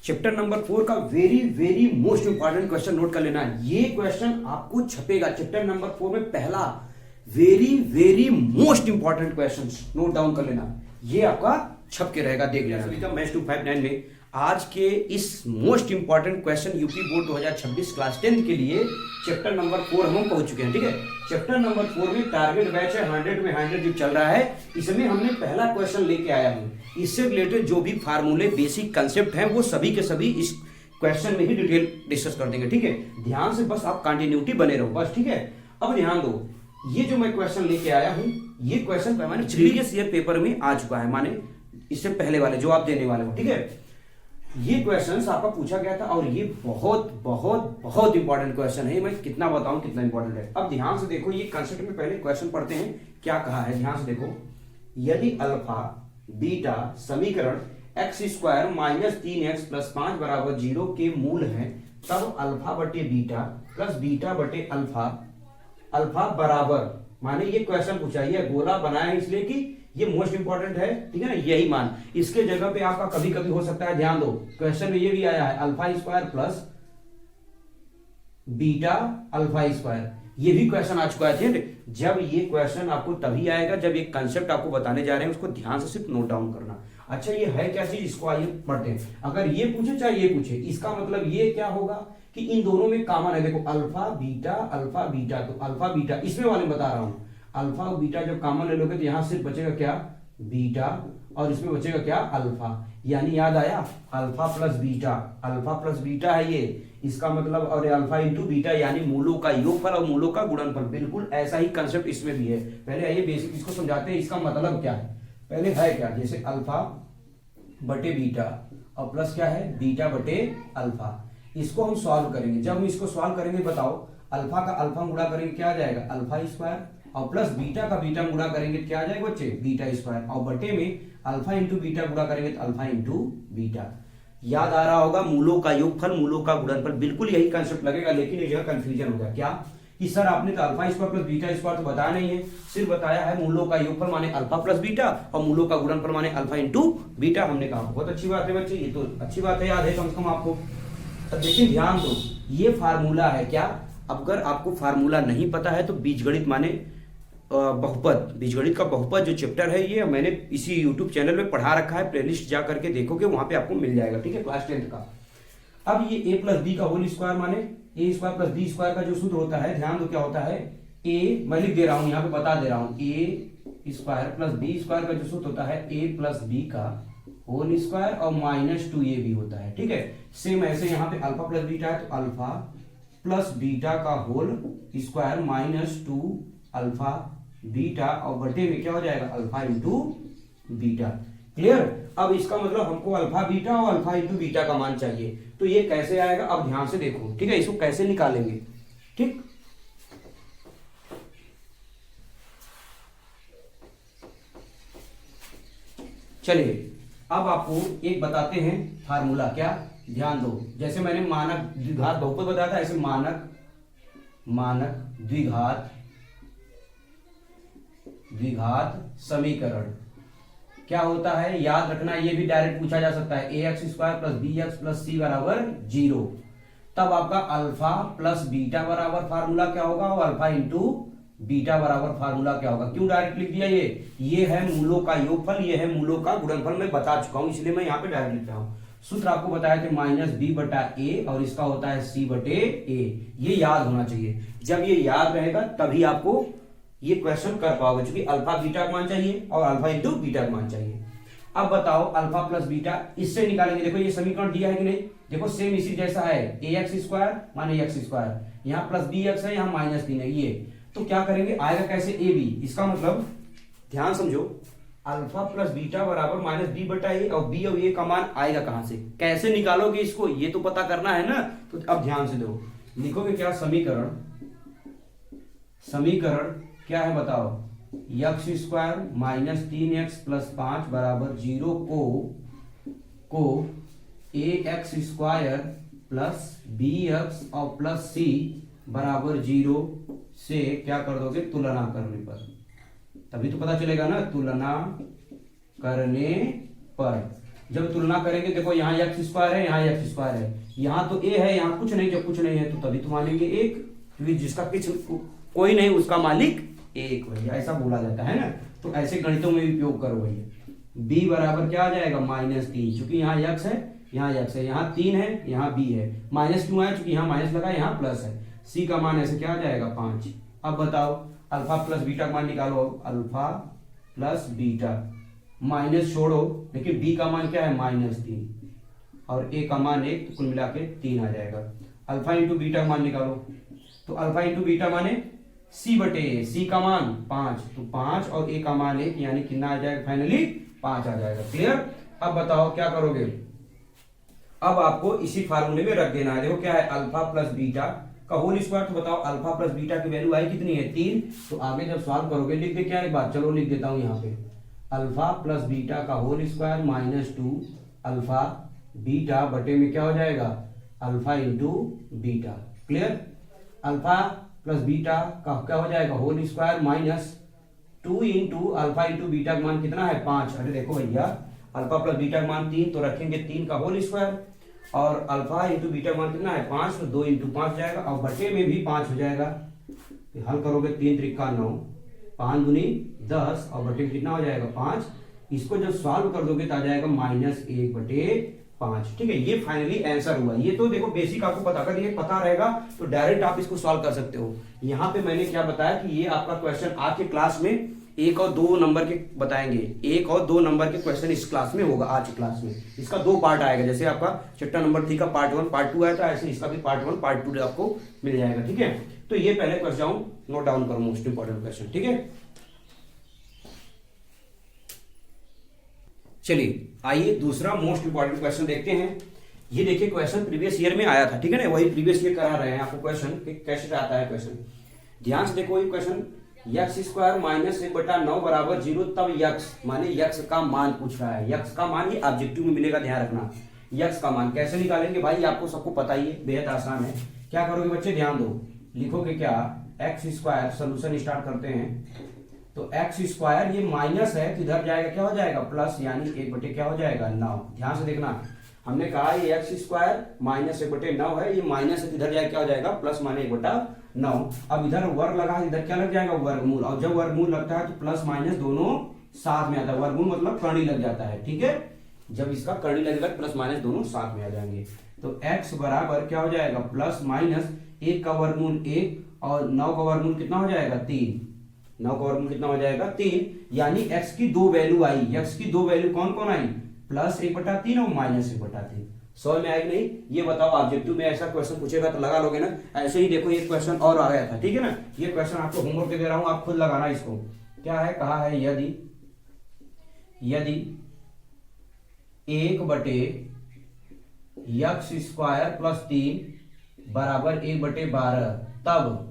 Chapter number 4 का very very most important question note कर लेना। ये क्वेश्चन आपको छपेगा चैप्टर नंबर 4 में, पहला very very most important question note down कर लेना। ये आपका छप के रहेगा, देख लेना। सभी का मैथ्स 259 में आज के इस most important question UP board 2026 class 10 के लिए चैप्टर नंबर 4 हम पहुंच चुके हैं। ठीक है, चैप्टर नंबर 4 में टारगेट बैच है 100 में 100 जो चल रहा है, इसमें हमने पहला क्वेश्चन लेके आया हूं। इससे रिलेटेड जो भी फार्मूले बेसिक कंसेप्ट हैं वो सभी के सभी इस क्वेश्चन में ही डिटेल डिस्कस कर देंगे। ठीक है, ध्यान से बस आप कंटिन्यूटी बने रहो बस। ठीक है, अब ध्यान दो, ये जो मैं क्वेश्चन लेके आया हूं, ये क्वेश्चन माने प्रीवियस ईयर पेपर में आ चुका है, माने इससे पहले वाले जो आप देने वाले हो। ठीक है, ये क्वेश्चन आपका पूछा गया था और ये बहुत बहुत बहुत इंपॉर्टेंट क्वेश्चन है। मैं कितना बताऊं कितना इंपॉर्टेंट है। अब ध्यान से देखो, ये कंसेप्ट में पहले क्वेश्चन पढ़ते हैं क्या कहा है। ध्यान से देखो, यदि अल्फा बीटा समीकरण x square minus 3x plus 5 बराबर 0 के मूल है, तब अल्फा बटे बीटा प्लस बीटा बटे अल्फा अल्फा बराबर, माने ये क्वेश्चन पूछा, ये गोला बनाया है इसलिए कि ये मोस्ट इंपॉर्टेंट है। ठीक है ना, यही मान इसके जगह पे आपका कभी कभी हो सकता है। ध्यान दो, क्वेश्चन में ये भी आया है alpha square plus beta alpha square, ये भी क्वेश्चन आ चुका है। जब ये क्वेश्चन आपको तभी आएगा जब एक कंसेप्ट आपको बताने जा रहे हैं, उसको ध्यान से सिर्फ नोट डाउन करना। अच्छा, ये है क्या चीज, इसको आइए पढ़ते हैं। अगर ये पूछे चाहे ये पूछे, इसका मतलब ये क्या होगा कि इन दोनों में कॉमन है। देखो अल्फा बीटा, तो अल्फा बीटा इसमें वाले बता रहा हूं, अल्फा और बीटा जब कॉमन ले लोगे तो यहां सिर्फ बचेगा क्या, बीटा, और इसमें बचेगा क्या, अल्फा। यानी याद आया, अल्फा प्लस बीटा है ये, इसका मतलब, और अल्फा इंटू बीटा यानी मूलों का योगफल और मूलों का गुणनफल। बिल्कुल ऐसा ही कंसेप्ट इसमें भी है। पहले आइए बेसिक इसको समझाते हैं, इसका मतलब क्या है। पहले है क्या, जैसे अल्फा बटे बीटा और प्लस क्या है, बीटा बटे अल्फा। इसको हम सॉल्व करेंगे। जब हम इसको सॉल्व करेंगे, बताओ अल्फा का अल्फा गुणा करेंगे क्या आ जाएगा, अल्फा स्क्वायर, और प्लस बीटा का बीटा गुणा करेंगे क्या आ जाएगा बच्चे, बीटा स्क्वायर, और बटे में अल्फा इंटू बीटा गुणा करेंगे तो अल्फा इंटू बीटा। याद आ रहा होगा, मूलों का योगफल मूलों का गुणनफल, बिल्कुल यही कंसेप्ट लगेगा। लेकिन एक जगह कंफ्यूजन हो गया, क्या कि सर आपने तो alpha square plus beta square तो बताया नहीं है, सिर्फ बताया है मूलों का योगफल माने अल्फा प्लस बीटा और मूलों का गुणनफल माने अल्फा इंटू बीटा। हमने कहा बहुत अच्छी बात है बच्चे, ये तो अच्छी बात है, याद है कम से कम आपको। लेकिन ध्यान दो, ये फार्मूला है क्या, अगर आपको फार्मूला नहीं पता है तो बीजगणित माने बहुपद, बीजगणित का बहुपद जो चैप्टर है ये मैंने इसी YouTube चैनल में पढ़ा रखा है, प्लेलिस्ट जा करके देखोगे वहां पे आपको मिल जाएगा। ठीक है, क्लास 10 का। अब ये a प्लस बी का होल स्क्वायर माने a square plus B square का जो सूत्र होता है, ध्यान दो क्या होता है, a मैं लिख दे रहा हूं यहाँ पे बता दे रहा हूं, a square plus B square का जो सूत्र होता है a प्लस बी का होल स्क्वायर और माइनस 2ab होता है। ठीक है, सेम ऐसे यहाँ पे अल्फा प्लस बीटा है तो अल्फा प्लस बीटा का whole square minus 2 alpha beta, और बटे में क्या हो जाएगा, अल्फा इंटू बीटा। क्लियर। अब इसका मतलब हमको अल्फा बीटा और अल्फा इंटू बीटा का मान चाहिए, तो ये कैसे आएगा, अब ध्यान से देखो। ठीक है, इसको कैसे निकालेंगे। ठीक, चलिए अब आपको एक बताते हैं फार्मूला, क्या, ध्यान दो। जैसे मैंने मानक द्विघात बहुपद बताया था, ऐसे मानक द्विघात समीकरण क्या होता है, याद रखना। ये भी डायरेक्ट पूछा जा सकता है, ax square plus B X plus C बराबर 0। तब आपका अल्फा प्लस बीटा बराबर फार्मूला क्या होगा, और अल्फा इंटू बीटा बराबर फार्मूला क्या होगा। क्यों डायरेक्ट लिख दिया, ये है मूलों का योगफल, ये है मूलों का गुणनफल, मैं बता चुका हूं इसलिए मैं यहाँ पे डायरेक्ट लिख रहा हूं। सूत्र आपको बताया थे माइनस बी बटा ए, और इसका होता है सी बटे ए। ये याद होना चाहिए। जब ये याद रहेगा तभी आपको ये क्वेश्चन कर पाओगे, क्योंकि अल्फा बीटा का मान चाहिए और अल्फा इंटू बीटा का मान चाहिए। अब बताओ अल्फा प्लस बीटा इससे निकालेंगे। देखो ये समीकरण दिया है कि नहीं, देखो सेम इसी जैसा है, ए एक्स स्क्वायर माने एक्स स्क्वायर, यहाँ प्लस बी एक्स है, यहाँ माइनस 3 है, ये तो क्या करेंगे, आएगा कैसे, ए बी। इसका मतलब ध्यान समझो, अल्फा प्लस बीटा बराबर माइनस बी बटा ए, और बी और ए का मान आएगा कहां से, कैसे निकालोगे इसको, ये तो पता करना है ना। तो अब ध्यान से दो, लिखोगे क्या, समीकरण क्या है बताओ, x square minus 3x plus 5 बराबर 0 को A X square plus B X और प्लस सी बराबर 0 से क्या कर दोगे, तुलना करने पर, तभी तो पता चलेगा ना, तुलना करने पर। जब तुलना करेंगे देखो यहाँ एक्स स्क्वायर है, यहाँ एक्स स्क्वायर है, यहाँ तो ए है, यहाँ कुछ नहीं, जब कुछ नहीं है तो तभी तो मानेंगे एक, क्योंकि जिसका कुछ कोई नहीं उसका मालिक एक भैया, ऐसा बोला जाता है ना। तो ऐसे गणितों में भी उपयोग करो भैया। b बराबर क्या आ जाएगा -3, चूंकि यहाँ x है, यहाँ x है, यहाँ 3 है, यहाँ b है, माइनस क्यों है, चूंकि यहाँ माइनस लगा, यहाँ प्लस है। c का मान ऐसे क्या आ जाएगा 5। अब बताओ अल्फा प्लस बीटा का मान निकालो, अल्फा प्लस बीटा, माइनस छोड़ो, लेकिन b का मान क्या है -3 और a का मान 1, तो कुल मिला के 3 आ जाएगा। अल्फा इंटू बीटा का मान निकालो, तो अल्फा इंटू बीटा माने c बटे a, c का मान 5, तो 5 और a का मान 1, यानी कितना आ जाएगा फाइनली 5 आ जाएगा। क्लियर। अब बताओ क्या करोगे, अब आपको इसी फार्मूले में रख देना है। देखो क्या है, अल्फा प्लस बीटा का होल स्क्वायर, तो बताओ अल्फा प्लस बीटा की वैल्यू आई कितनी है 3, तो आगे जब सॉल्व करोगे लिख दे क्या एक बात, चलो लिख देता हूं यहाँ पे, अल्फा प्लस बीटा का होल स्क्वायर -2 अल्फा बीटा बटे में क्या हो जाएगा alpha into beta. Clear. Alpha plus beta का क्या हो जाएगा whole square -2 into alpha into beta का मान कितना है 5। अरे देखो भैया अल्फा प्लस बीटा का मान 3, तो रखेंगे 3 का होल स्क्वायर, और अल्फा इंटू बीटा का मान कितना है 5, तो 2 इंटू 5 जाएगा, और बटे में भी 5 हो जाएगा। हल करोगे 3 त्रिका 9, 5 दूनी 10 और बटे में कितना हो जाएगा 5। इसको जब सॉल्व कर दोगे तो आ जाएगा -1 बटे 5। ठीक है, ये फाइनली आंसर हुआ। ये तो देखो बेसिक आपको पता, अगर ये पता रहेगा तो डायरेक्ट आप इसको सॉल्व कर सकते हो। यहाँ पे मैंने क्या बताया कि ये आपका क्वेश्चन आज के क्लास में 1 और 2 नंबर के बताएंगे, 1 और 2 नंबर के क्वेश्चन इस क्लास में होगा, आज की क्लास में। इसका 2 पार्ट आएगा, जैसे आपका चैप्टर नंबर 3 का पार्ट 1 पार्ट 2 आया था, ऐसे इसका भी पार्ट 1 पार्ट 2 आपको मिल जाएगा। ठीक है, तो ये पहले कर जाऊं, नोट डाउन करो मोस्ट इंपॉर्टेंट क्वेश्चन। ठीक है, चलिए आइए दूसरा मोस्ट इंपॉर्टेंट क्वेश्चन देखते हैं। ये देखिए क्वेश्चन प्रीवियस ईयर में आया था, ठीक है ना, वही प्रीवियस ईयर करा रहे हैं आपको क्वेश्चन कैसे आता है क्वेश्चन। ध्यान से देखो ये क्वेश्चन, x स्क्वायर -1 बटा 9 बराबर 0, तब x माने x का मान पूछ रहा है। x का मान ये ऑब्जेक्टिव में मिलेगा, ध्यान रखना। x का मान कैसे निकालेंगे भाई, आपको सबको पता ही है, बेहद आसान है। क्या करोगे बच्चे, ध्यान दो, लिखोगे क्या x स्क्वायर, सोल्यूशन स्टार्ट करते हैं। तो x स्क्वायर ये माइनस है तो इधर जाएगा क्या हो जाएगा प्लस, यानी 1 बटे क्या हो जाएगा 9। ध्यान से देखना, हमने कहा ये x स्क्वायर -1 बटे 9 है, ये माइनस है तो इधर जाएगा क्या हो जाएगा प्लस, माने 1 बटा 9। अब इधर वर्ग लगा, इधर क्या लग जाएगा वर्गमूल, और जब वर्गमूल लगता है तो प्लस माइनस दोनों साथ में आता है। वर्गमूल मतलब करनी लग जाता है। ठीक है, जब इसका करनी लगेगा प्लस माइनस दोनों साथ में आ जाएंगे। तो x बराबर क्या हो जाएगा प्लस माइनस 1 का वर्गमूल 1 और 9 का वर्गमूल कितना हो जाएगा 3। 9 का वर्गमूल कितना हो जाएगा 3, यानी x की 2 वैल्यू आई। x की 2 वैल्यू कौन कौन आई, +1/3 और -1/3। समझ में आएगी नहीं, ये बताओ ऑब्जेक्टिव में ऐसा क्वेश्चन पूछेगा तो लगा लोगे ना। ऐसे ही देखो ये क्वेश्चन और आ गया था, ठीक है ना। ये क्वेश्चन आपको होमवर्क दे रहा हूं, आप खुद लगाना इसको। क्या है, कहा है यदि 1 बटे x स्क्वायर +3 बराबर 1/12,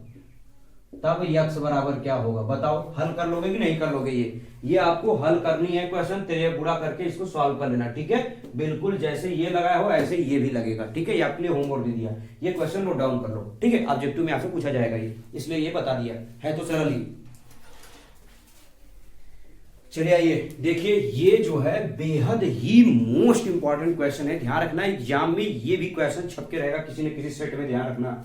तब x बराबर क्या होगा बताओ। हल कर लोगे कि नहीं कर लोगे, ये आपको हल करनी है क्वेश्चन, तेरे बुरा करके इसको सॉल्व कर लेना। ठीक है, बिल्कुल जैसे ये लगाया हो ऐसे ये भी लगेगा। ठीक है, ये आपके लिए होमवर्क दे दिया, ये क्वेश्चन नोट डाउन कर लो। ठीक है, ऑब्जेक्टिव में आपसे पूछा जाएगा ये, इसलिए ये बता दिया है, तो सरल ही। चलिए आइए देखिए, ये जो है बेहद ही मोस्ट इंपॉर्टेंट क्वेश्चन है। ध्यान रखना एग्जाम में ये भी क्वेश्चन छप के रहेगा किसी न किसी सेट में। ध्यान रखना,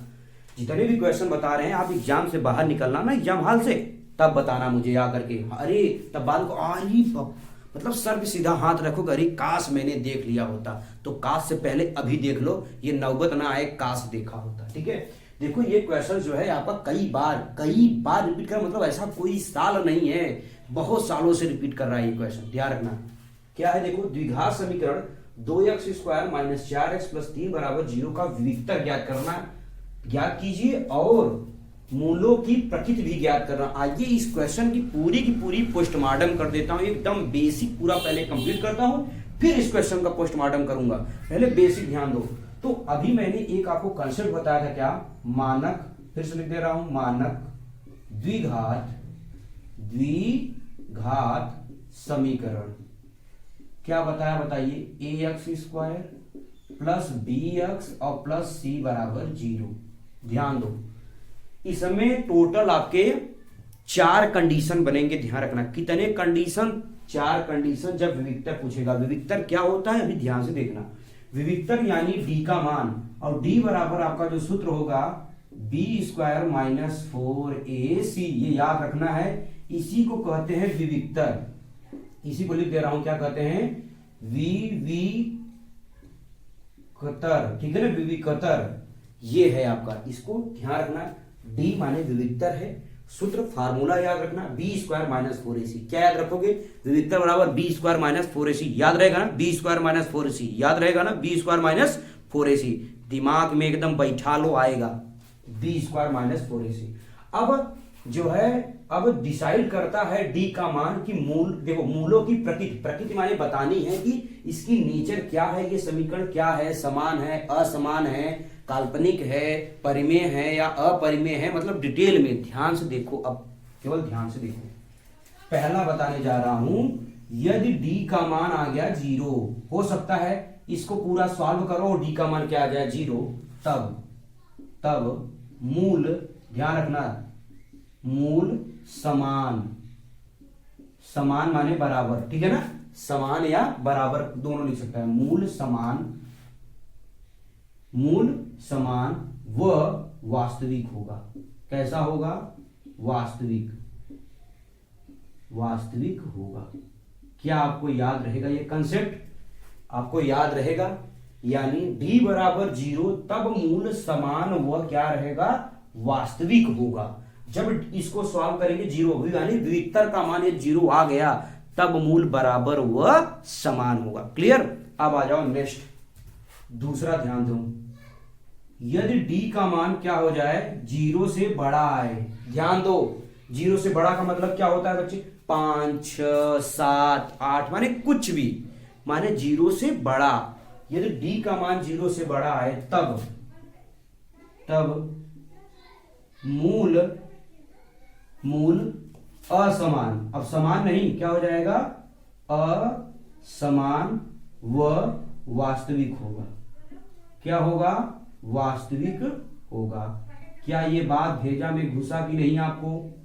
जितने भी क्वेश्चन बता रहे हैं आप एग्जाम से बाहर निकलना ना, एग्जाम हॉल से, तब बताना मुझे आ करके। अरे तब बाद को मतलब सर पे सीधा हाथ रखोगे, अरे काश मैंने देख लिया होता। तो काश से पहले अभी देख लो, ये नौबत ना आए काश देखा होता। ठीक है, देखो ये क्वेश्चन जो है आपका कई बार रिपीट कर, मतलब ऐसा कोई साल नहीं है, बहुत सालों से रिपीट कर रहा है ये क्वेश्चन। ध्यान रखना क्या है, देखो द्विघात समीकरण 2x स्क्वायर -4x + 3 बराबर 0 का विविक्तर ज्ञात कीजिए और मूलों की प्रकृति भी ज्ञात करना। आइए इस क्वेश्चन की पूरी पोस्टमार्टम कर देता हूं, एकदम बेसिक पूरा पहले कंप्लीट करता हूं, फिर इस क्वेश्चन का पोस्टमार्टम करूंगा। पहले बेसिक ध्यान दो। तो अभी मैंने एक आपको कंसेप्ट बताया था, क्या, मानक, फिर से लिख दे रहा हूं, मानक द्विघात समीकरण। क्या बताया बताइए, ax स्क्वायर +bx और +c बराबर 0। ध्यान दो, इसमें टोटल आपके 4 कंडीशन बनेंगे। ध्यान रखना कितने कंडीशन, 4 कंडीशन जब विविक्तर पूछेगा। विविक्तर क्या होता है अभी ध्यान से देखना। विविक्तर यानी डी का मान, और डी बराबर आपका जो सूत्र होगा b² माइनस 4ac, ये याद रखना है। इसी को कहते हैं विविक्तर, इसी को लिख दे रहा हूं, क्या कहते हैं, विविक्तर, ठीक है ना, विविक्तर ये है आपका, इसको ध्यान रखना। डी माने विविक्तर है, सूत्र फार्मूला याद रखना b² माइनस 4ac। क्या याद रखोगे, विविक्तर बराबर b² माइनस 4ac, याद रहेगा ना, b² माइनस 4ac याद रहेगा ना, b² माइनस 4ac दिमाग में एकदम बैठा लो, आएगा b² माइनस 4ac। अब जो है, अब डिसाइड करता है डी का मान की मूल, देखो मूलों की प्रकृति माने बतानी है कि इसकी नेचर क्या है, ये समीकरण क्या है, समान है, असमान है, काल्पनिक है, परिमेय है या अपरिमेय है, मतलब डिटेल में ध्यान से देखो। अब केवल ध्यान से देखो, पहला बताने जा रहा हूं, यदि डी का मान आ गया 0, हो सकता है इसको पूरा सॉल्व करो और डी का मान क्या आ जाए 0, तब मूल, ध्यान रखना, मूल समान, समान माने बराबर, ठीक है ना, समान या बराबर दोनों लिख सकता है, मूल समान व वास्तविक होगा। कैसा होगा, वास्तविक होगा। क्या आपको याद रहेगा, ये कंसेप्ट आपको याद रहेगा, यानी d बराबर 0 तब मूल समान व क्या रहेगा, वास्तविक होगा। जब इसको सॉल्व करेंगे 0 होगी, यानी विविक्तर का मान ये 0 आ गया, तब मूल बराबर व समान होगा। क्लियर। अब आ जाओ नेक्स्ट, दूसरा ध्यान दो, यदि d का मान क्या हो जाए 0 से बड़ा आए, ध्यान दो, 0 से बड़ा का मतलब क्या होता है बच्चे, 5, 6, 7, 8 माने कुछ भी, माने 0 से बड़ा। यदि d का मान 0 से बड़ा आए तब मूल असमान, अब समान नहीं, क्या हो जाएगा, असमान व वास्तविक होगा। क्या होगा, वास्तविक होगा। क्या ये बात भेजा में घुसा कि नहीं आपको,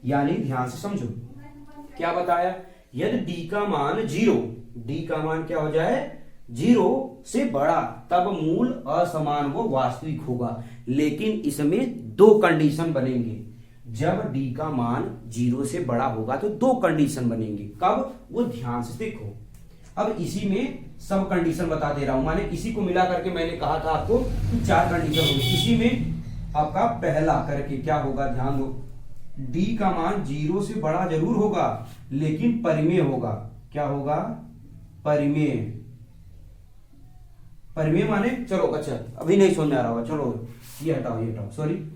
यानी ध्यान से समझो, क्या बताया, यदि d का मान 0, d का मान क्या हो जाए 0 से बड़ा, तब मूल असमान व वास्तविक होगा। लेकिन इसमें 2 कंडीशन बनेंगे। जब d का मान 0 से बड़ा होगा तो 2 कंडीशन बनेंगे। कब, वो ध्यान से देखो। अब इसी में सब कंडीशन बता दे रहा हूं, माने इसी को मिला करके मैंने कहा था आपको कि 4 कंडीशन होंगी। इसी में आपका पहला करके क्या होगा, ध्यान दो, d का मान 0 से बड़ा जरूर होगा लेकिन परिमेय होगा। क्या होगा, परिमेय। परिमेय माने, चलो अच्छा अभी नहीं समझ में आ रहा होगा, चलो ये हटाओ, सॉरी,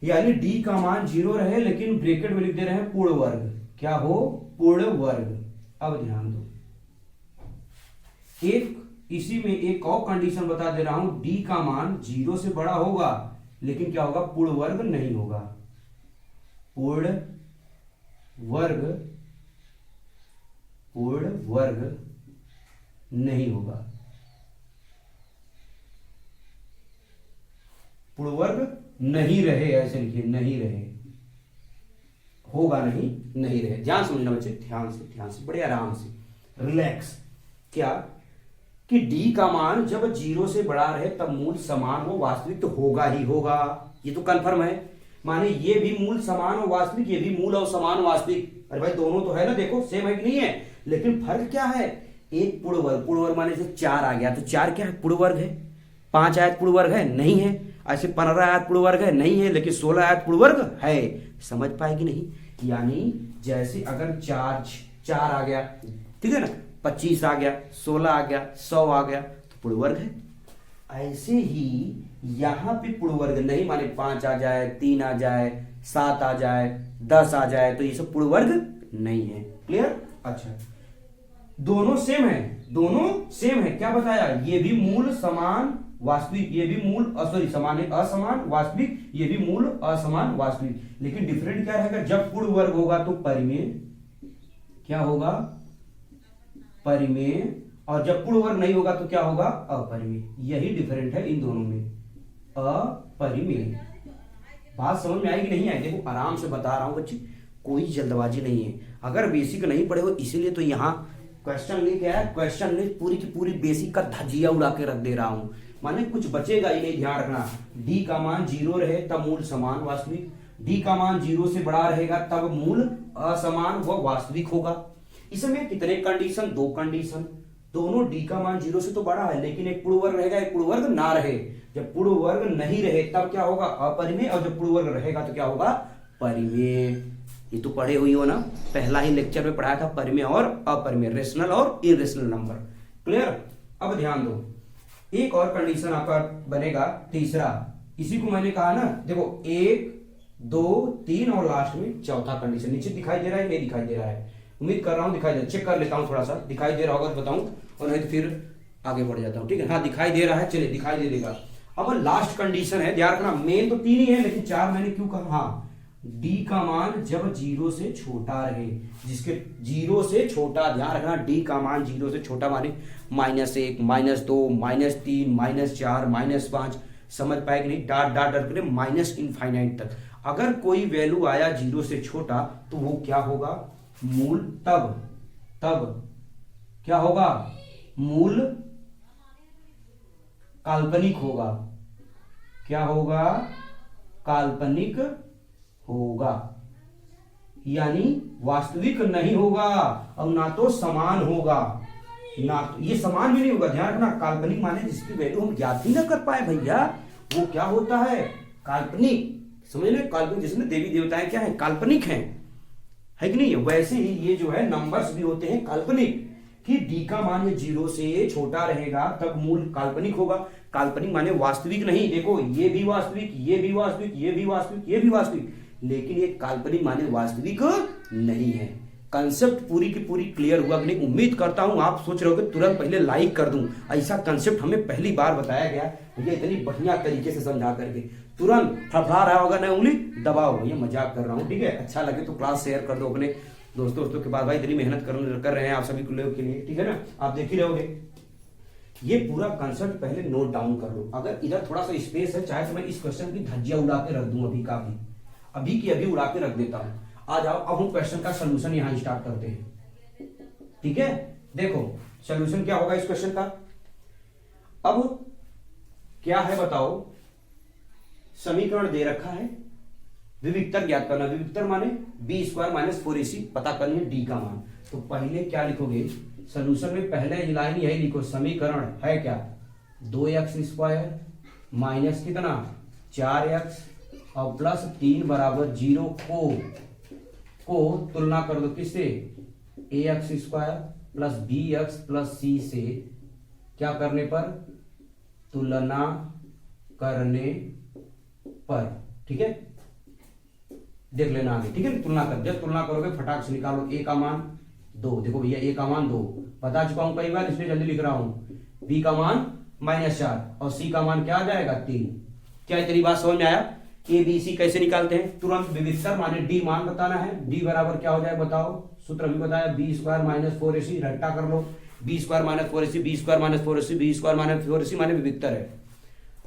यानी d का मान 0 रहे लेकिन ब्रैकेट में लिख दे रहे हैं पूर्ण वर्ग। क्या हो, पूर्ण वर्ग। अब ध्यान दो, इसी में एक और कंडीशन बता दे रहा हूं, d का मान 0 से बड़ा होगा लेकिन क्या होगा, पूर्ण वर्ग नहीं होगा। पूर्ण वर्ग नहीं होगा, पूर्ण वर्ग नहीं रहे, ऐसे लिखिए, नहीं रहे, होगा नहीं रहे। ध्यान समझना बच्चे, ध्यान से बड़े आराम से, रिलैक्स। क्या कि d का मान जब 0 से बड़ा रहे तब मूल समान हो, वास्तविक तो होगा ही होगा, ये तो कंफर्म है। माने ये भी मूल समान और वास्तविक, ये भी मूल और समान वास्तविक। अरे भाई दोनों तो है ना, देखो सेम है कि नहीं है, लेकिन फर्क क्या है, एक पूर्ण वर्ग माने से 4 आ गया तो 4 क्या है, पूर्ण वर्ग है। 5 आयत पूर्ण वर्ग है, नहीं है। ऐसे 15 आयत पूर्ण वर्ग है, नहीं है, लेकिन 16 आयत पूर्ण वर्ग है। समझ पाएगी नहीं, यानी जैसे अगर 4 आ गया, ठीक है ना, 25 आ गया, 16 आ गया, 100 आ गया तो पूर्ण वर्ग है। ऐसे ही यहां पे पूर्ण वर्ग नहीं, माने 5 आ जाए, 3 आ जाए, 7 आ जाए, 10 आ जाए तो ये सब पूर्ण वर्ग नहीं है। क्लियर। अच्छा, दोनों सेम है, क्या बताया, ये भी मूल समान वास्तविक, ये भी मूल समान है, असमान वास्तविक, ये भी मूल असमान वास्तविक। लेकिन डिफरेंट क्या रहेगा, जब पूर्ण वर्ग होगा तो परिमेय, क्या होगा, परिमेय, और जब पूर्ण वर्ग नहीं होगा तो क्या होगा, अपरिमेय। यही डिफरेंट है इन दोनों में, अपरिमेय। बात समझ में आएगी नहीं आएगी, देखो आराम से बता रहा हूं बच्चे, कोई जल्दबाजी नहीं है। अगर बेसिक नहीं पढ़े हो इसीलिए तो यहाँ क्वेश्चन लेके आया, क्वेश्चन में पूरी की पूरी बेसिक का धजिया उड़ा के रख दे रहा हूं, माने कुछ बचेगा ही नहीं। ध्यान रखना, डी का मान 0 रहे तब मूल समान वास्तविक, डी का मान 0 से बड़ा रहेगा तब मूल असमान व वास्तविक होगा। इसमें कितने कंडीशन, 2 कंडीशन, दोनों डी का मान 0 से तो बड़ा है लेकिन एक पूर्ण वर्ग रहेगा, एक पूर्ण वर्ग ना रहे। जब पूर्ण वर्ग नहीं रहे तब क्या होगा, अपरिमेय, और जब पूर्ण वर्ग रहेगा तो क्या होगा, परिमेय। ये तो पढ़े हुई हो ना, पहला ही लेक्चर में पढ़ाया था परिमेय और अपरिमेय, रेशनल और इरेशनल नंबर। क्लियर। अब ध्यान दो, एक और कंडीशन आपका बनेगा तीसरा, इसी को मैंने कहा ना, देखो 1 2 3 और लास्ट में चौथा कंडीशन। नीचे दिखाई दे रहा है, नहीं दिखाई दे रहा है, उम्मीद कर रहा हूं दिखाई दे, चेक कर लेता हूं थोड़ा सा, दिखाई दे रहा होगा तो बताऊं और नहीं तो फिर आगे बढ़ जाता हूं। ठीक है, हाँ दिखाई दे रहा है, चलिए दिखाई दे देगा। अब लास्ट कंडीशन है, ध्यान रखना, मेन तो 3 ही है लेकिन 4 मैंने क्यों कहा, हाँ डी का मान जब 0 से छोटा रहे, जिसके 0 से छोटा, ध्यान रखना डी का मान 0 से छोटा माने -1 -2 -3 -4 -5, समझ पाएगी नहीं, डाट डाट डाट करें माइनस इनफाइनाइट तक। अगर कोई वैल्यू आया 0 से छोटा तो वो क्या होगा, मूल, तब क्या होगा, मूल काल्पनिक होगा। क्या होगा, काल्पनिक होगा, यानी वास्तविक नहीं होगा और ना तो समान होगा, ना तो ये समान भी नहीं होगा। ध्यान रखना, काल्पनिक माने जिसकी वैल्यू हम याद ही ना कर पाए भैया, वो क्या होता है, काल्पनिक। समझ लो, काल्पनिक जिसमें देवी देवताएं क्या है, काल्पनिक हैं, है कि नहीं। वैसे ही ये जो है नंबर्स भी होते हैं काल्पनिक, कि डी का मान ये 0 से छोटा रहेगा तब मूल काल्पनिक होगा। काल्पनिक माने वास्तविक नहीं, देखो ये भी वास्तविक, ये भी वास्तविक, ये भी वास्तविक, ये भी वास्तविक, लेकिन ये काल्पनिक माने वास्तविक नहीं है। कंसेप्ट पूरी की पूरी क्लियर हुआ कि नहीं, उम्मीद करता हूं आप सोच रहे हो कि तुरंत पहले लाइक कर दूं, ऐसा कंसेप्ट हमें पहली बार बताया गया भैया, इतनी बढ़िया तरीके से समझा करके तुरंत फड़फड़ा रहा होगा ना, उंगली दबाओ, भैया मजाक कर रहा हूं। ठीक है, अच्छा लगे तो क्लास शेयर कर दो अपने दोस्तों के बाद, भाई इतनी मेहनत कर रहे हैं आप सभी लोगों के लिए, ठीक है ना, आप देख ही रहोगे। ये पूरा कंसेप्ट पहले नोट डाउन कर लो, अगर इधर थोड़ा सा स्पेस है चाहे तो मैं इस क्वेश्चन की धज्जिया उड़ा के रख दूं, अभी का अभी की अभी उड़ा के रख देता हूं। आ जाओ, अब हम क्वेश्चन का सोल्यूशन यहां स्टार्ट करते हैं। ठीक है, देखो सोल्यूशन क्या होगा इस क्वेश्चन का। अब क्या है बताओ, समीकरण दे रखा है, विविक्तर ज्ञात करना, विविक्तर माने b² - 4ac पता करनी है डी का मान। तो पहले क्या लिखोगे सोल्यूशन में, पहले लाइन यही लिखो, समीकरण है क्या, 2x² माइनस कितना 4x और प्लस 3 = 0 को तुलना कर दो किससे, ax² plus bx plus c से, क्या करने पर, तुलना करने पर। ठीक है, देख लेना आगे, ठीक है, तुलना कर, जब तुलना करोगे फटाक से निकालो, a का मान 2, देखो भैया a का मान 2 बता चुका हूं कई बार, इसलिए जल्दी लिख रहा हूं, b का मान -4 और c का मान क्या आ जाएगा 3। क्या इतनी बात समझ में आया, a b c कैसे निकालते हैं, तुरंत विविक्तर माने d मान बताना है, d बराबर क्या हो जाए बताओ, सूत्र भी बताया, b² - 4ac, रट्टा कर लो, b² - 4ac, b² - 4ac, b² - 4ac माने विविक्तर है।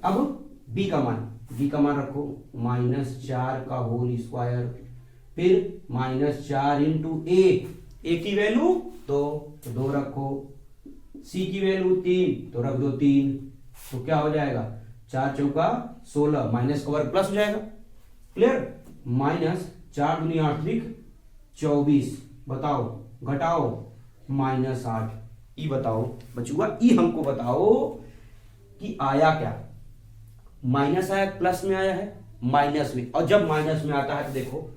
अब b का मान रखो -4 का होल स्क्वायर, फिर -4 इंटू a की वैल्यू 2 तो 2 रखो, c की वैल्यू 3 तो रख दो 3, तो क्या हो जाएगा 4 चौका 16, माइनस का वर्ग प्लस हो जाएगा। क्लियर, -4 दूनी 8 24, बताओ घटाओ -8, ई बताओ बचुआ, ई हमको बताओ कि आया क्या, माइनस आया प्लस में आया है, माइनस में, और जब माइनस में आता है तो देखो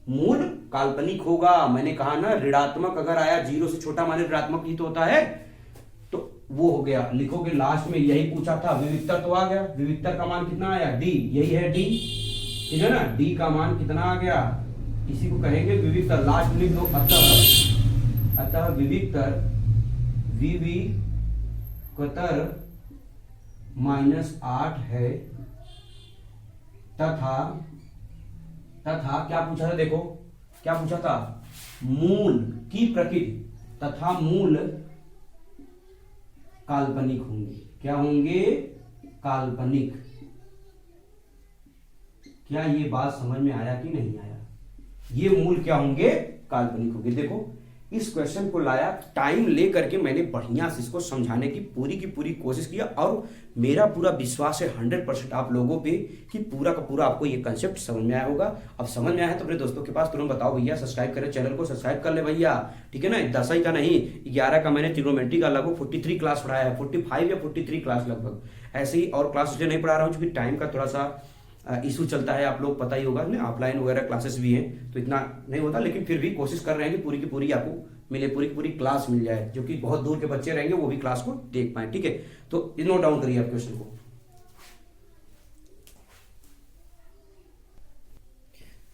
मूल काल्पनिक होगा। मैंने कहा ना ऋणात्मक अगर आया 0 से छोटा माने ऋणात्मक ही तो होता है, तो वो हो गया, लिखोगे लास्ट में, यही पूछा था, विविक्तर तो आ गया, विविक्तर का मान कितना आया d, यही है d, ठीक है ना, d का मान कितना आ गया, इसी को कहेंगे विविक्तर, लास्ट में लिख दो अतः विविक्तर -8 है तथा क्या पूछा था, देखो क्या पूछा था, मूल की प्रकृति तथा मूल काल्पनिक होंगे। क्या होंगे, काल्पनिक। क्या ये बात समझ में आया कि नहीं आया, ये मूल क्या होंगे, काल्पनिक होंगे। देखो इस क्वेश्चन को लाया, टाइम ले करके मैंने बढ़िया से इसको समझाने की पूरी कोशिश किया, और मेरा पूरा विश्वास है 100% आप लोगों पे कि पूरा का पूरा आपको ये कंसेप्ट समझ में आया होगा। अब समझ में आया है तो अपने दोस्तों के पास तुरंत बताओ भैया सब्सक्राइब करें, चैनल को सब्सक्राइब कर ले भैया, ठीक है ना। 10 ही का नहीं 11 का मैंने ट्रिग्नोमेट्री का लगभग 43 क्लास पढ़ाया है, 45 या 43 क्लास लगभग। ऐसे ही और क्लास नहीं पढ़ा रहा हूँ क्योंकि टाइम का थोड़ा सा इशू चलता है, आप लोग पता ही होगा ना, ऑफलाइन वगैरह क्लासेस भी हैं तो इतना नहीं होता, लेकिन फिर भी कोशिश कर रहे हैं कि पूरी की पूरी आपको मिले, पूरी की पूरी क्लास मिल जाए, जो कि बहुत दूर के बच्चे रहेंगे वो भी क्लास को देख पाए, ठीक है। तो नोट डाउन करिए आप क्वेश्चन को।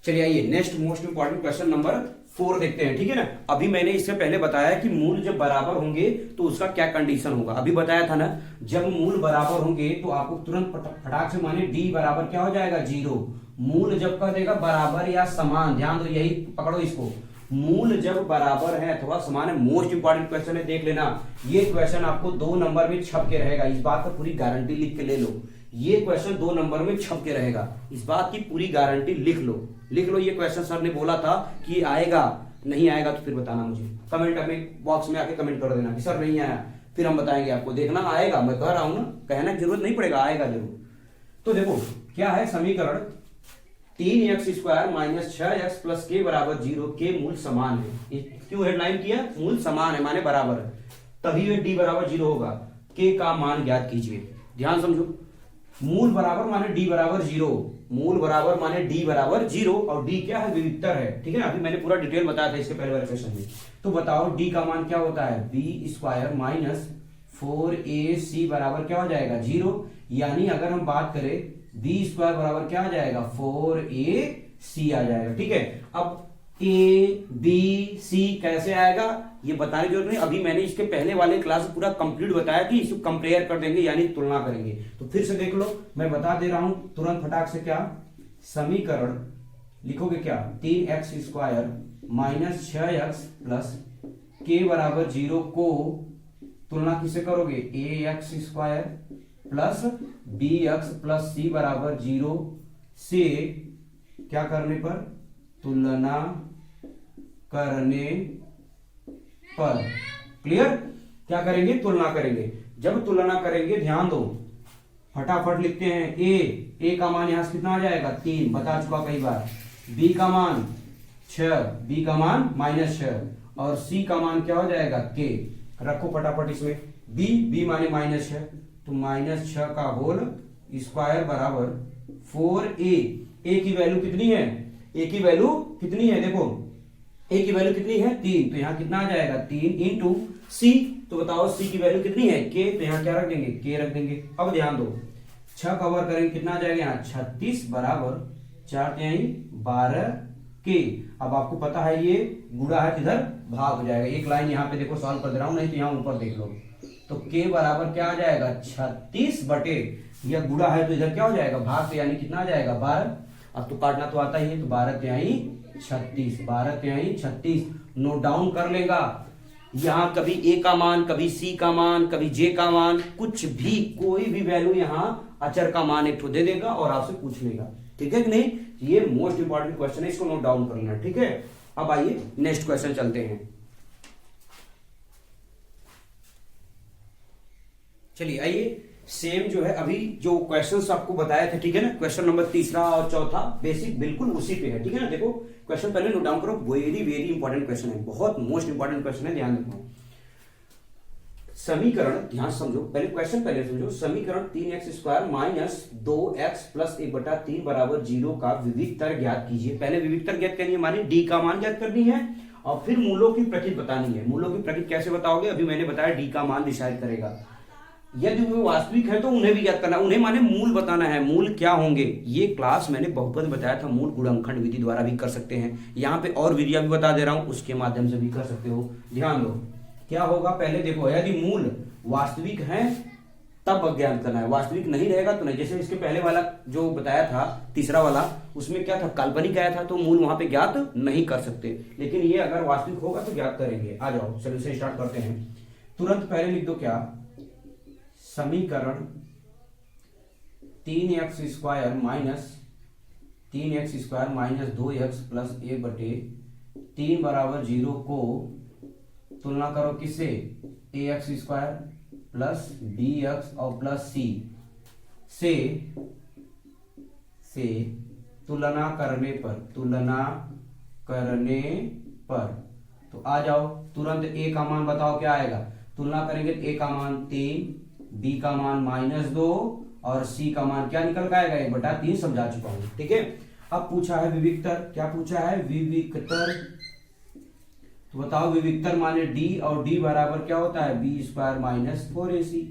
चलिए आइए next most important question number 4 देखते हैं, ठीक है ना। अभी मैंने इससे पहले बताया कि मूल जब बराबर होंगे तो उसका क्या कंडीशन होगा, अभी बताया था ना, जब मूल बराबर होंगे तो आपको तुरंत फटाक से माने डी बराबर क्या हो जाएगा 0। मूल जब कह देगा बराबर या समान, ध्यान दो यही पकड़ो इसको, मूल जब बराबर है अथवा समान है, मोस्ट इंपॉर्टेंट क्वेश्चन है, देख लेना। ये क्वेश्चन आपको 2 नंबर में छप के रहेगा, इस बात का पूरी गारंटी लिख के ले लो। ये क्वेश्चन 2 नंबर में छप के रहेगा, इस बात की पूरी गारंटी लिख लो, लिख लो। ये क्वेश्चन सर ने बोला था कि आएगा, नहीं आएगा तो फिर बताना मुझे, कमेंट में बॉक्स में आके कमेंट कर देना कि सर नहीं आया, फिर हम बताएंगे आपको, देखना आएगा, मैं कह रहा हूं ना, कहना की जरूरत नहीं पड़ेगा, आएगा जरूर। तो देखो क्या है समीकरण, 3x² minus 6x plus k बराबर 0, के मूल समान है। क्यों हेडलाइन किया, मूल समान है माने बराबर है, तभी वे d बराबर 0 होगा। k का मान ज्ञात कीजिए, ध्यान समझो, मूल बराबर माने d बराबर 0, मूल बराबर माने d बराबर 0, और d क्या है, विविक्तर है, ठीक है ना। अभी मैंने पूरा डिटेल बताया था इसके पहले वाले क्वेश्चन में। तो बताओ d का मान क्या होता है, b² माइनस 4ac बराबर क्या हो जाएगा 0, यानी अगर हम बात करें b² बराबर क्या आ जाएगा 4ac आ जाएगा, ठीक है। अब a b c कैसे आएगा ये बताने की जरूरत नहीं, अभी मैंने इसके पहले वाले क्लास पूरा कंप्लीट बताया कि इसको कंपेयर कर देंगे यानी तुलना करेंगे। तो फिर से देख लो, मैं बता दे रहा हूं तुरंत फटाक से, क्या समीकरण लिखोगे, क्या 3x² minus 6x plus k बराबर 0 को तुलना किससे करोगे, ax² plus bx plus c बराबर 0 से क्या करने पर, तुलना करने पर। क्लियर, क्या करेंगे, तुलना करेंगे। जब तुलना करेंगे ध्यान दो, फटाफट लिखते हैं, a का मान यहां से कितना आ जाएगा 3, बता चुका कई बार, b का मान 6, b का मान -6, और c का मान क्या हो जाएगा k, रखो फटाफट इसमें, b माने -6, तो -6 का होल स्क्वायर बराबर 4a, a की वैल्यू कितनी है, a की वैल्यू कितनी है, देखो a की वैल्यू कितनी है 3, तो यहाँ कितना आ जाएगा 3 इंटू c, तो बताओ c की वैल्यू कितनी है k, तो यहाँ क्या रख देंगे k रख देंगे। अब ध्यान दो 6 कवर करेंगे कितना आ जाएगा यहाँ 36 बराबर 4 12 k। अब आपको पता है ये गुणा है, इधर भाग हो जाएगा, एक लाइन यहाँ पे देखो सॉल्व कर दे रहा हूं, नहीं तो यहाँ ऊपर देख लो, तो k बराबर क्या आ जाएगा 36 बटे, यह गुणा है तो इधर क्या हो जाएगा भाग, तो यानी कितना आ जाएगा 12। अब तो काटना तो आता ही है, तो 12 36, 12 36 नोट डाउन कर लेगा। यहाँ कभी a का मान, कभी c का मान, कभी j का मान, कुछ भी कोई भी वैल्यू यहाँ अचर का मान एक ठो दे देगा और आपसे पूछ लेगा, ठीक है कि नहीं। ये मोस्ट इंपॉर्टेंट क्वेश्चन है, इसको नोट डाउन कर लेना, ठीक है। अब आइए नेक्स्ट क्वेश्चन चलते हैं। चलिए आइए, सेम जो है अभी जो क्वेश्चंस आपको बताए थे, ठीक है ना, क्वेश्चन नंबर 3 और 4 बेसिक बिल्कुल उसी पे है, ठीक है ना। देखो क्वेश्चन पहले नोट डाउन करो, वेरी इंपॉर्टेंट क्वेश्चन है, बहुत मोस्ट इंपॉर्टेंट क्वेश्चन है, ध्यान रखो। समीकरण, ध्यान समझो, पहले क्वेश्चन पहले समझो, समीकरण 3x² माइनस 2x प्लस 1/3 बराबर 0 का विविक्तर ज्ञात कीजिए। पहले विविक्तर ज्ञात करनी है माने d का मान ज्ञात करनी है, और फिर मूलों की प्रकृति बतानी है। मूलों की प्रकृति कैसे बताओगे, अभी मैंने बताया d का मान डिसाइड करेगा, यदि वो वास्तविक है तो उन्हें भी ज्ञात करना, उन्हें माने मूल बताना है, मूल क्या होंगे। ये क्लास मैंने बहुपद बताया था, मूल गुणनखंड विधि द्वारा भी कर सकते हैं, यहाँ पे और विधियां भी बता दे रहा हूं, उसके माध्यम से भी कर सकते हो। ध्यान दो क्या होगा, पहले देखो यदि मूल वास्तविक है तब ज्ञात करना है, वास्तविक नहीं रहेगा तो नहीं। जैसे इसके पहले वाला जो बताया था तीसरा वाला, उसमें क्या था काल्पनिक आया था, तो मूल वहां पे ज्ञात नहीं कर सकते, लेकिन ये अगर वास्तविक होगा तो ज्ञात करेंगे। आ जाओ सोल्यूशन स्टार्ट करते हैं। तुरंत पहले लिख दो क्या, समीकरण 3x² minus 3x² minus 2x plus 1/3 बराबर 0 को तुलना करो किससे, ax² प्लस bx और प्लस c से तुलना करने पर तो आ जाओ तुरंत a का मान बताओ क्या आएगा। तुलना करेंगे तो a का मान 3, b का मान -2 और c का मान क्या निकल के आएगा 1/3। समझा चुका हूं, ठीक है। अब पूछा है विविक्तर, क्या पूछा है विविक्तर, तो बताओ विविक्तर माने d और d बराबर क्या होता है b² माइनस 4ac।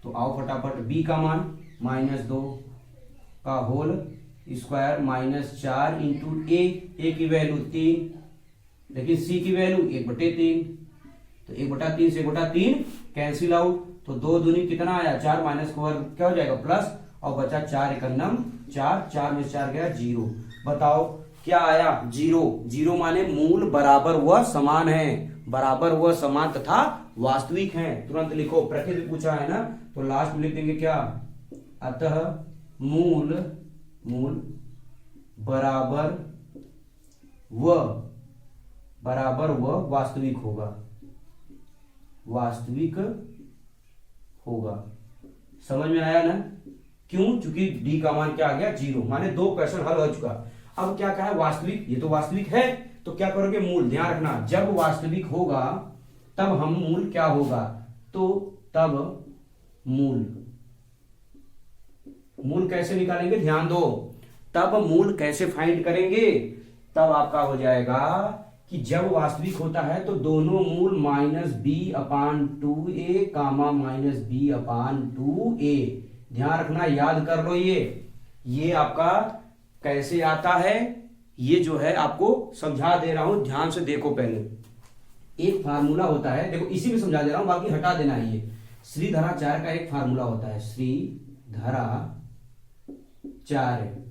तो आओ फटाफट b का मान -2 का होल स्क्वायर -4 इंटू a की वैल्यू 3, लेकिन c की वैल्यू 1/3। तो 1/3 से 1/3 कैंसिल आउट, तो 2 दूनी कितना आया 4 माइनस का वर्ग क्या हो जाएगा प्लस, और बचा 4 एकन्नम 4, 4 में 4 गया 0। बताओ क्या आया 0 माने मूल बराबर व समान है, बराबर व समान तथा वास्तविक है। तुरंत लिखो, प्रकृति पूछा है ना, तो लास्ट में लिख देंगे क्या, अतः मूल बराबर व वास्तविक होगा। समझ में आया ना, क्यों, क्योंकि डी का मान क्या आ गया 0, माने 2 क्वेश्चन हल हो चुका। अब क्या कहा है वास्तविक, ये तो वास्तविक है, तो क्या करोगे मूल, ध्यान रखना जब वास्तविक होगा तब हम मूल क्या होगा, तो तब मूल कैसे निकालेंगे, ध्यान दो, तब मूल कैसे फाइंड करेंगे, तब आपका हो जाएगा कि जब वास्तविक होता है तो दोनों मूल -b/2a कामा -b/2a। ध्यान रखना, याद कर लो, ये आपका कैसे आता है, ये जो है आपको समझा दे रहा हूं, ध्यान से देखो। पहले एक फार्मूला होता है, देखो इसी में समझा दे रहा हूं, बाकी हटा देना है। ये श्रीधराचार्य का एक फार्मूला होता है, श्रीधराचार्य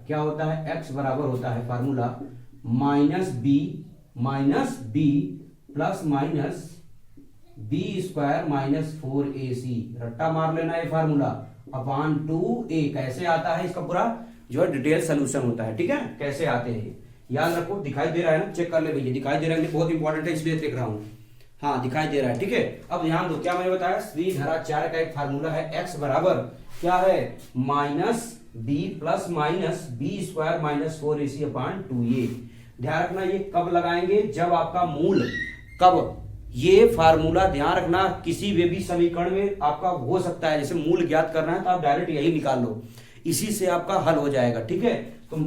क्या होता है, x बराबर होता है formula -b plus minus b² -4ac, रट्टा मार लेना ये फार्मूला, अपॉन 2a। कैसे आता है इसका पूरा जो है डिटेल सोल्यूशन होता है, ठीक है, कैसे आते हैं याद रखो। दिखाई दे रहा है ना, चेक कर ले भैया, दिखाई दे रहा है, बहुत इंपॉर्टेंट है इसलिए देख रहा हूं, हाँ दिखाई दे रहा है, ठीक है। अब ध्यान दो, क्या मैंने बताया, श्रीधराचार्य का एक फार्मूला है, x बराबर क्या है -b plus minus b² -4ac upon 2a। ध्यान रखना ये कब लगाएंगे, जब आपका मूल, कब, ये फार्मूला ध्यान रखना किसी भी समीकरण में आपका हो सकता है, जैसे मूल ज्ञात करना है तो आप डायरेक्ट यही निकाल लो, इसी से आपका हल हो जाएगा, ठीक है। तो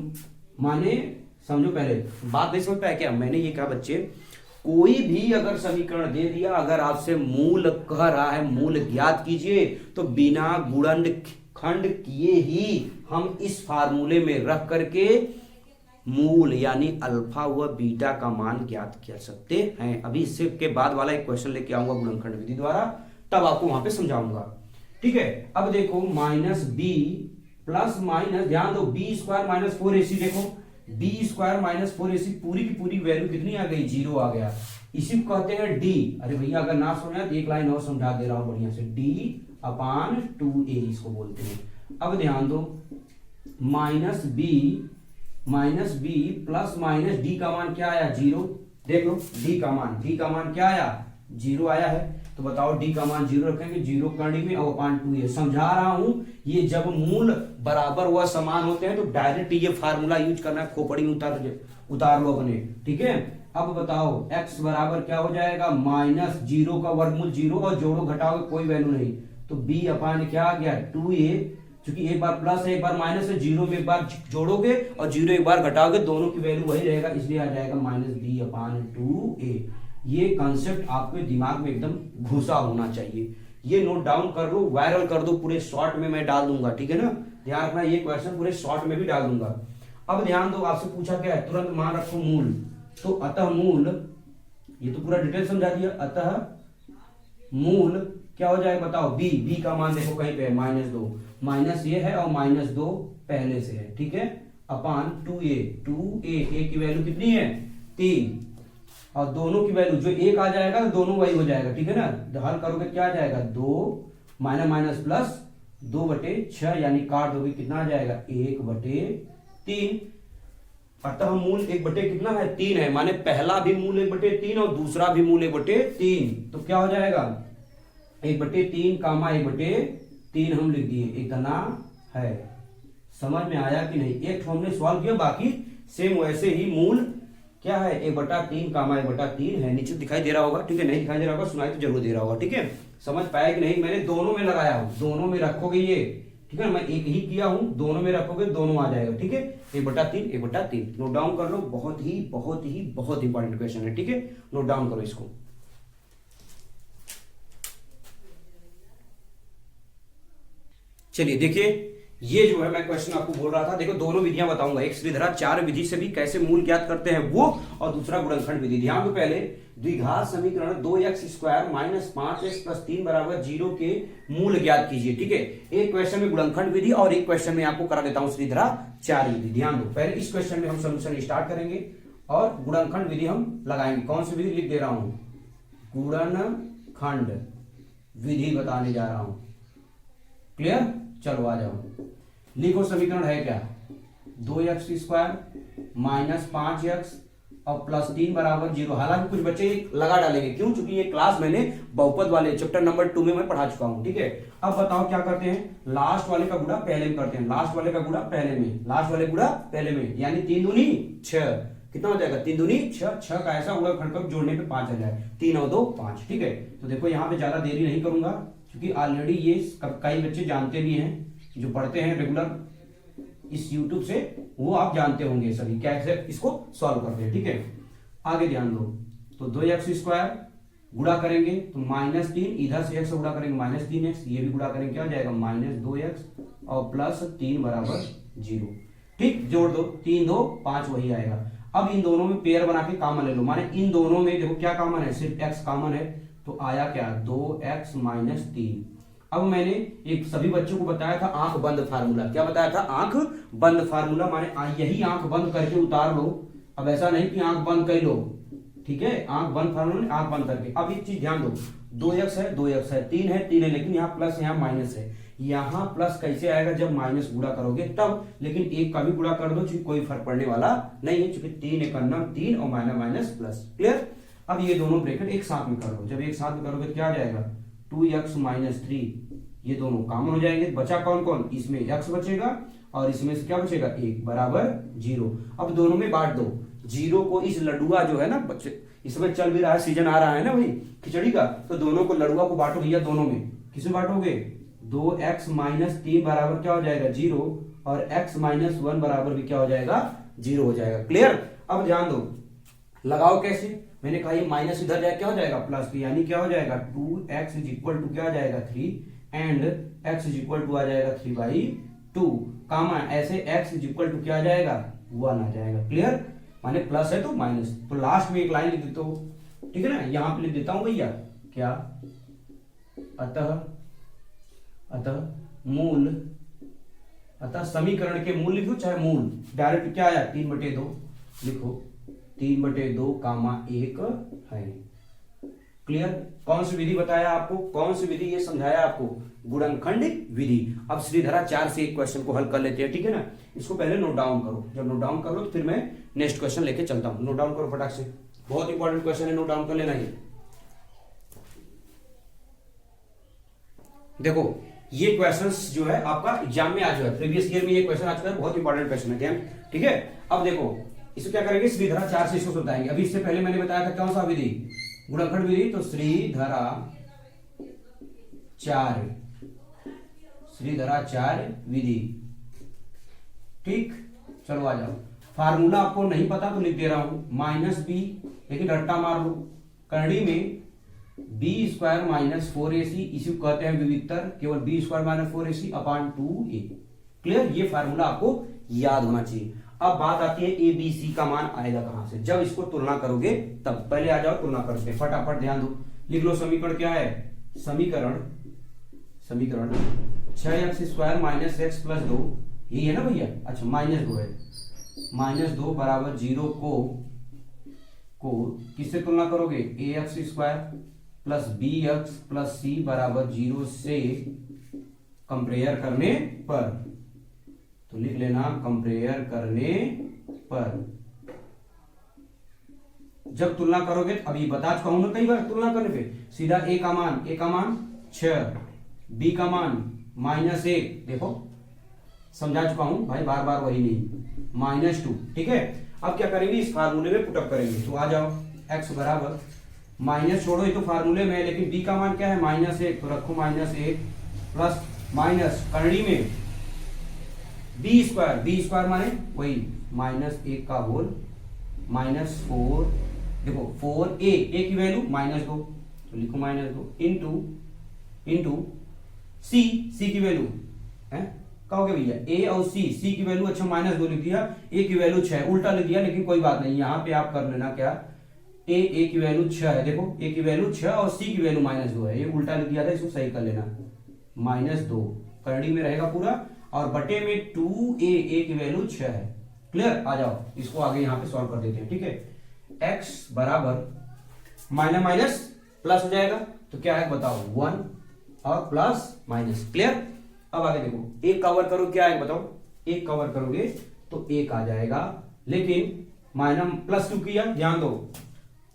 माने समझो, पहले बात नहीं समझ पाया क्या, मैंने ये कहा बच्चे, कोई भी अगर समीकरण दे दिया, अगर आपसे मूल कह रहा है मूल ज्ञात कीजिए, तो बिना गुणनखंड किए ही हम इस फार्मूले में रख करके मूल यानी अल्फा व बीटा का मान ज्ञात कर सकते हैं। अभी इससे के बाद वाला एक क्वेश्चन लेके आऊंगा गुणनखंड विधि द्वारा, तब आपको वहां पे समझाऊंगा, ठीक है। अब देखो -b प्लस माइनस, ध्यान दो b² -4ac, देखो b² -4ac पूरी की पूरी वैल्यू कितनी आ गई 0 आ गया, इसी को कहते हैं d। अरे भैया अगर ना समझा तो एक लाइन और समझा दे रहा हूं बढ़िया से, d/2a इसको बोलते हैं। अब ध्यान दो -b प्लस माइनस d का मान क्या आया 0, देख लो d का मान क्या आया 0 आया है, तो बताओ d का मान 0 रखेंगे, 0 करने में और अपॉन 2a। समझा रहा हूं, ये जब मूल बराबर व समान होते हैं तो डायरेक्ट ये फार्मूला यूज करना है, खोपड़ी उतार लो अपने, ठीक है। अब बताओ x बराबर क्या हो जाएगा, -0 का वर्गमूल 0 और जोड़ो घटाओगे कोई वैल्यू नहीं, तो b अपॉन क्या आ गया 2a, क्योंकि एक बार प्लस है एक बार माइनस है, 0 में एक बार जोड़ोगे और 0 एक बार घटाओगे, दोनों की वैल्यू वही रहेगा, इसलिए आ जाएगा -b/2a। ये कॉन्सेप्ट आपके दिमाग में एकदम घुसा होना चाहिए, ये नोट डाउन कर लो, वायरल कर दो, पूरे शॉर्ट में मैं डाल दूंगा, ठीक है ना। ध्यान रखना ये क्वेश्चन पूरे शॉर्ट में भी डाल दूंगा। अब ध्यान दो, आपसे पूछा क्या है, तुरंत मान रखो मूल, तो अतः मूल, ये तो पूरा डिटेल समझा दिया, अतः मूल क्या हो जाएगा बताओ, b का मान देखो कहीं पे -2, माइनस ये है और -2 पहले से है, ठीक है, अपॉन 2a की वैल्यू कितनी है 3, और दोनों की वैल्यू जो एक आ जाएगा तो दोनों वही हो जाएगा, ठीक है ना। हल करोगे क्या आ जाएगा 2 माइनस प्लस 2/6 यानी काट दोगे कितना आ जाएगा 1/3। अतः मूल 1/, कितना है 3 है, माने पहला भी मूल 1/3 और दूसरा भी मूल 1/3। तो क्या हो जाएगा 1/3 कामा 1/3 हम लिख दिए, इतना है। समझ में आया कि नहीं? एक तो हमने सॉल्व किया, बाकी सेम वैसे ही मूल क्या है 1/3 कामा 1/3 है। नीचे दिखाई दे रहा होगा, ठीक है? नहीं दिखाई दे रहा होगा, सुनाई तो जरूर दे रहा होगा, ठीक है? समझ पाया कि नहीं? मैंने दोनों में लगाया हूं, दोनों में रखोगे ये, ठीक है? मैं एक ही किया हूं, दोनों में रखोगे दोनों आ जाएगा, ठीक है? 1/3 1/3 नोट डाउन कर लो। बहुत ही बहुत ही बहुत इंपॉर्टेंट क्वेश्चन है, ठीक है? नोट डाउन करो इसको। चलिए देखिए, ये जो है मैं क्वेश्चन आपको बोल रहा था, देखो दोनों विधियां बताऊंगा, एक श्रीधरा 4 विधि से भी कैसे मूल ज्ञात करते हैं वो, और दूसरा गुणनखंड विधि। ध्यान दो, पहले द्विघात समीकरण 2x² - 5x + 3 = 0 के मूल ज्ञात कीजिए, ठीक है? एक क्वेश्चन में गुणनखंड विधि और एक क्वेश्चन में आपको करा देता हूं श्रीधरा 4 विधि। ध्यान दो, पहले इस क्वेश्चन में हम सोल्यूशन स्टार्ट करेंगे और गुणनखंड विधि हम लगाएंगे। कौन सी विधि लिख दे रहा हूं? गुणनखंड विधि बताने जा रहा हूं। क्लियर? चलो आ जाओ, लिखो समीकरण है क्या 2x² - 5x और +3 = 0। हालांकि कुछ बच्चे लगा डालेंगे, क्यों? चूंकि ये क्लास मैंने बहुपद वाले चैप्टर नंबर 2 में मैं पढ़ा चुका हूं, ठीक है? अब बताओ क्या करते हैं, लास्ट वाले का गुणा पहले में करते हैं, लास्ट वाले का गुणा पहले में, लास्ट वाले गुणा पहले में, यानी 3 दूनी 6, कितना हो जाएगा 3 दूनी 6, 6 का ऐसा गुणनखंड को जोड़ने पे 5 आ जाए, 3 और 2 5, ठीक है? तो देखो यहाँ पे ज्यादा देरी नहीं करूंगा, क्योंकि ऑलरेडी ये कई बच्चे जानते भी हैं, जो पढ़ते हैं रेगुलर इस YouTube से, वो आप जानते होंगे सभी कैसे इसको सॉल्व करते हैं, ठीक है? आगे ध्यान दो, तो 2x² गुणा करेंगे तो -3, इधर से x से गुणा करेंगे -3x, ये भी गुणा करेंगे क्या हो जाएगा -2x और +3 = 0, ठीक? जोड़ दो, 3 2 5 वही आएगा। अब इन दोनों में पेयर बना के कॉमन ले लो, माने इन दोनों में देखो क्या कॉमन है, सिर्फ x कॉमन है, तो आया क्या 2x - 3। अब मैंने एक सभी बच्चों को बताया था आंख बंद फार्मूला, क्या बताया था? आंख बंद फार्मूला, माने यही आंख बंद करके उतार लो। अब ऐसा नहीं कि आंख बंद कर लो, ठीक है? आंख बंद फार्मूला, आंख बंद करके। अब एक चीज ध्यान दो, 2x है 2x है, 3 है 3 है, लेकिन यहाँ प्लस यहाँ माइनस है। यहाँ प्लस कैसे आएगा? जब माइनस गुणा करोगे तब, लेकिन एक का भी गुणा कर दो, क्योंकि कोई फर्क पड़ने वाला नहीं है, क्योंकि 3 एक अन्नम 3 और माइनस प्लस। क्लियर? अब ये दोनों ब्रैकेट एक साथ में कर लो, जब एक साथ में करोगे तो क्या आ जाएगा 2x - 3, ये दोनों कॉमन हो जाएंगे। बचा कौन कौन? इसमें x बचेगा और इसमें से क्या बचेगा 1 = 0। अब दोनों में बांट दो, 0 को इस लडुआ जो है ना बच्चे, इसमें चल भी रहा है, सीजन आ रहा है ना भाई खिचड़ी का, तो दोनों को लडुआ को बांटो भैया, दोनों में किसमें बांटोगे? 2x - 3 बराबर क्या हो जाएगा 0 और x - 1 बराबर भी क्या हो जाएगा 0 हो जाएगा। क्लियर? अब ध्यान दो, लगाओ कैसे? मैंने कहा ये माइनस इधर जाए क्या हो जाएगा प्लस, यानी क्या हो जाएगा 2x = क्या आ जाएगा 3 एंड x = आ जाएगा 3/2, कामा ऐसे x = क्या आ जाएगा 1 आ जाएगा। क्लियर? माने प्लस है तो माइनस, तो लास्ट में एक लाइन लिख देता हूं, ठीक है ना? यहां पे लिख देता हूं भैया क्या, अतः समीकरण के मूल लिखो, चाहे मूल डायरेक्ट क्या आया 3/2 लिखो, 3/2 कामा 1 है। क्लियर? कौन सी विधि बताया आपको? कौन सी विधि ये समझाया आपको? गुणनखंड विधि। अब श्रीधरा 4 से एक क्वेश्चन को हल कर लेते हैं, ठीक है ना? इसको पहले नोट डाउन करो, जब नोट डाउन कर लो तो फिर मैं नेक्स्ट क्वेश्चन लेके चलता हूं। नोट डाउन करो फटाक से, बहुत इंपॉर्टेंट क्वेश्चन है, नोट डाउन कर लेना। ये देखो, ये क्वेश्चंस जो है आपका एग्जाम में आ चुका है, प्रीवियस ईयर में ये क्वेश्चन आ चुका है, बहुत इंपॉर्टेंट क्वेश्चन है, ठीक है? अब देखो इसको क्या करेंगे, श्रीधरा 4 से इसको बताएंगे। अभी इससे पहले मैंने बताया था कौन सा विधि, गुणनखंड विधि, तो श्रीधरा 4 विधि, ठीक? चलो आ जाओ, फार्मूला आपको नहीं पता तो लिख दे रहा हूं -b, लेकिन रट्टा मार लो, करड़ी में b² - 4ac, इसी को कहते हैं विविक्तर, केवल b² - 4ac अपान 2a। क्लियर? ये फार्मूला आपको याद होना चाहिए। अब बात आती है ए बी सी का मान आएगा कहां से, जब इसको तुलना करोगे तब। पहले आ जाओ तुलना करते हैं, फटाफट ध्यान दो, लिख लो समीकरण क्या है, समीकरण 6x² - x + 2, यही है ना भैया? अच्छा -2 है, -2 = 0 को किससे तुलना करोगे, ax² + bx + c = 0 से कंपेयर करने पर, तो लिख लेना कंपेयर करने पर। जब तुलना करोगे, अभी बता चुका हूं ना कई बार, तुलना करने पे सीधा ए का मान 6, बी का मान -1, देखो समझा चुका हूं भाई, बार बार वही नहीं, -2, ठीक है। अब क्या करेंगे, इस फार्मूले में पुटअप करेंगे, तो आ जाओ x बराबर माइनस, छोड़ो ये तो फार्मूले में है, लेकिन b का मान क्या है -1, तो रखो -1 प्लस माइनस करड़ी में b² माने वही -1 का होल -4, देखो 4a की वैल्यू -2, तो लिखो -2 इंटू c की वैल्यू है, क्या हो गया भैया, a और c की वैल्यू, अच्छा -2 लिख दिया, a की वैल्यू 6, उल्टा लिख दिया, लेकिन कोई बात नहीं, यहाँ पे आप कर लेना क्या, a की वैल्यू 6 है, देखो a की वैल्यू 6 और c की वैल्यू -2 है, ये उल्टा लिख दिया था, इसको सही कर लेना, -2 करड़ी में रहेगा पूरा, और बटे में 2a की वैल्यू 6 है, क्लियर। आ जाओ इसको आगे यहाँ पे सॉल्व कर देते हैं, ठीक है। x बराबर माइनस प्लस हो जाएगा, तो क्या है बताओ 1 और प्लस माइनस, क्लियर। अब आगे देखो, एक कवर करो, क्या है बताओ, एक कवर करोगे तो एक आ जाएगा, लेकिन प्लस क्यों किया, ध्यान दो,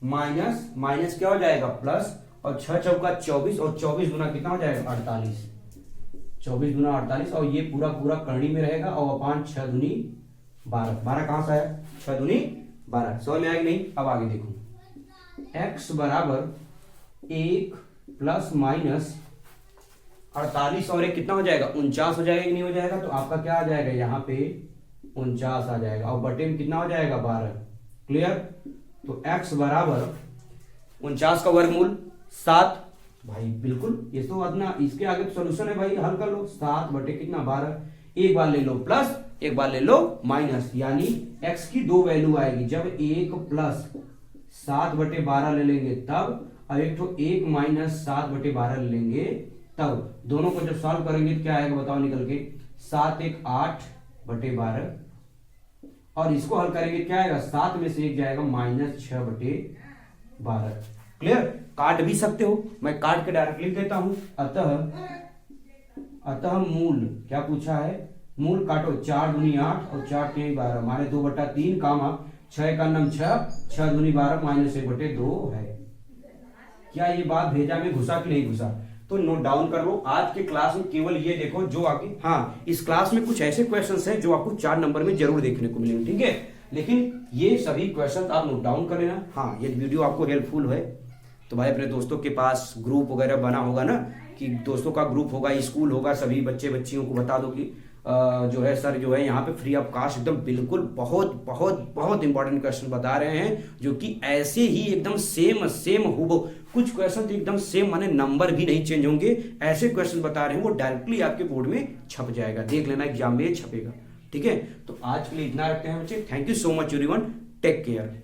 माइनस क्या हो जाएगा प्लस, और 6 चौका 24, और 24 गुना कितना हो जाएगा 48, 24 गुना 48, और ये पूरा करनी में रहेगा, और अपान 6 दूनी 12 कहां से आया, 6 दूनी 12, समझ में आया कि नहीं। अब आगे देखो, x बराबर 1 प्लस माइनस 48 और 1 कितना हो जाएगा 49 हो जाएगा कि नहीं हो जाएगा, तो आपका क्या आ जाएगा यहाँ पे 49 आ जाएगा, और बटे में कितना हो जाएगा 12, क्लियर। तो x बराबर 49 का वर्गमूल 7, भाई बिल्कुल, ये तो अपना इसके आगे तो सोल्यूशन है भाई, हल कर लो, 7 बटे कितना 12, एक बार ले लो प्लस, एक बार ले लो माइनस, यानी x की दो वैल्यू आएगी, जब 1 प्लस 7 बटे 12 ले लेंगे तब, और एक तो 1 माइनस 7 बटे 12 ले लेंगे तब, दोनों को जब सॉल्व करेंगे तो क्या आएगा बताओ निकल के, 7 1 8 बटे 12, और इसको हल करेंगे क्या आएगा, 7 में से 1 जाएगा -6 बटे 12, क्लियर। काट भी सकते हो, मैं काट के डायरेक्ट लिख देता हूं, अतः मूल क्या पूछा है, मूल काटो, 4 दूनी 8 और 4 3 12, माने 2/3 कामा 6 का नम 6 दूनी 12 -1/2 है। क्या ये बात भेजा में घुसा कि नहीं घुसा, तो नोट डाउन कर लो। आज के क्लास में केवल ये देखो जो आगे, हाँ इस क्लास में कुछ ऐसे क्वेश्चंस हैं जो आपको 4 नंबर में जरूर देखने को मिलेंगे, ठीक है, लेकिन ये सभी क्वेश्चंस आप नोट डाउन कर लेना। हाँ, ये वीडियो आपको हेल्पफुल है तो भाई अपने दोस्तों के पास ग्रुप वगैरह बना होगा ना, कि दोस्तों का ग्रुप होगा, स्कूल होगा, सभी बच्चियों को बता दो कि जो है सर जो है यहाँ पे फ्री ऑफ कास्ट एकदम बिल्कुल बहुत इंपॉर्टेंट क्वेश्चन बता रहे हैं, जो कि ऐसे ही एकदम सेम हुबहू, कुछ क्वेश्चन तो एकदम सेम, माने नंबर भी नहीं चेंज होंगे, ऐसे क्वेश्चन बता रहे हैं, वो डायरेक्टली आपके बोर्ड में छप जाएगा, देख लेना एग्जाम में छपेगा, ठीक है। तो आज के लिए इतना रखते हैं बच्चे, thank you so much everyone, take care.